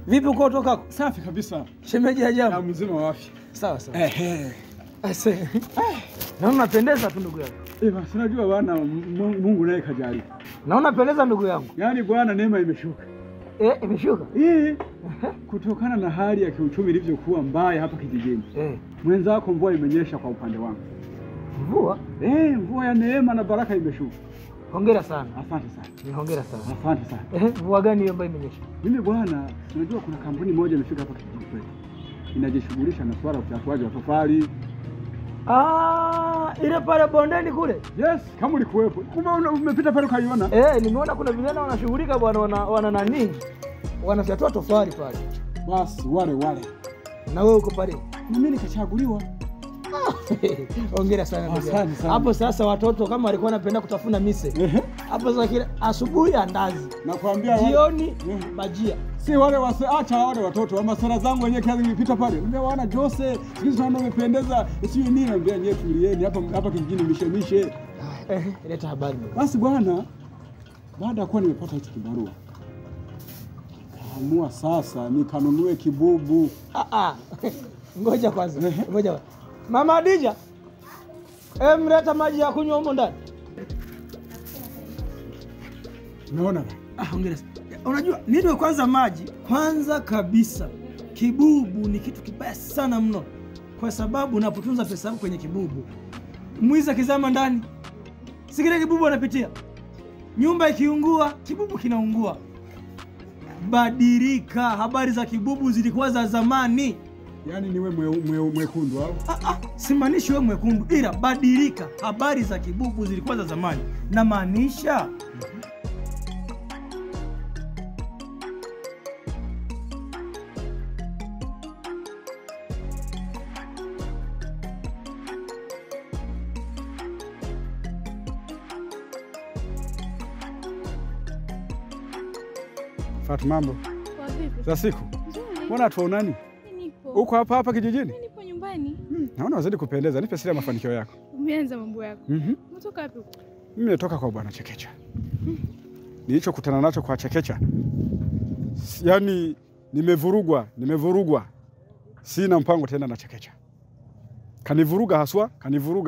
Vipi uko toka? Safi kabisa. Shemeji ajabu. Na mzima wa afya. Sawa sawa. Ase. Naona unapendeza tu ndugu yangu. Basi unajua bwana, Mungu naye kajali. Naona unapendeza ndugu yangu. Yaani bwana, neema imeshuka. Imeshuka? Kutokana na hali ya kiuchumi ilivyokuwa mbaya hapa kijijini. Mwenzako mvua imenyesha kwa upande wangu. Mvua? Mvua ya neema na baraka imeshuka. Hongera sana. Asante sana. Hongera sana. Asante sana. Mvua gani hiyo ambayo imenyesha? Mimi bwana, unajua kuna kampuni moja imefika hapa kijijini kwetu. Inajishughulisha na swala la utatuaji wa tofali. Ile pale bondeni kule? Yes, kama ulikuwepo. Kumbe umepita pale ukaiona? Nimeona kuna vijana wanashughulika bwana, wana nani? Wanafyatua tofali pale. Basi wale. Na wewe uko pale? Mimi nikachaguliwa. Hongera sana ndugu. Asante sana. Hapo sasa watoto kama walikuwa wanapenda kutafuna mise. Hapo sasa kila asubuhi andazi. Nakwambia jioni bajia. Si wale acha wale watoto wa masara zangu wenyewe kazi nilipita pale. Nimeona Jose, siku sana umependeza. Sio nini naambia nyewe tulieni hapa kijijini mishemishe. Leta habari. Basi bwana, baada ya kuwa nimepata hicho kibarua, kaamua sasa nikanunue kibubu. Ngoja kwanza. Ngoja. Mama Adija. Mleta maji ya kunywa huko ndani. Unaona? Hongera. Unajua nini kwanza maji? Kwanza kabisa kibubu ni kitu kibaya sana mno. Kwa sababu unapotunza pesa yako kwenye kibubu, mwizi akizama ndani, sikile kibubu anapitia. Nyumba ikiungua, kibubu kinaungua. Badilika, habari za kibubu zilikuwa za zamani. Yaani niwe mwekundu au? Simaanishi wewe mwekundu, ila badilika, habari za kibubu zilikuwa za zamani. Na maanisha Fatu, mambo? Kwa vipi? Za siku? Nzuri. Mbona tuonani? Nipo. Uko hapa kijijini? Mimi nipo nyumbani. Naona wazidi kupendeza. Nipe siri ya mafanikio yako. Umeanza mambo yako. Unatoka wapi huko? Mimi nimetoka kwa bwana Chekecha. Nilichokutana nacho kwa Chekecha, yaani nimevurugwa. Sina mpango tena na Chekecha. Kanivuruga haswa, kanivuruga.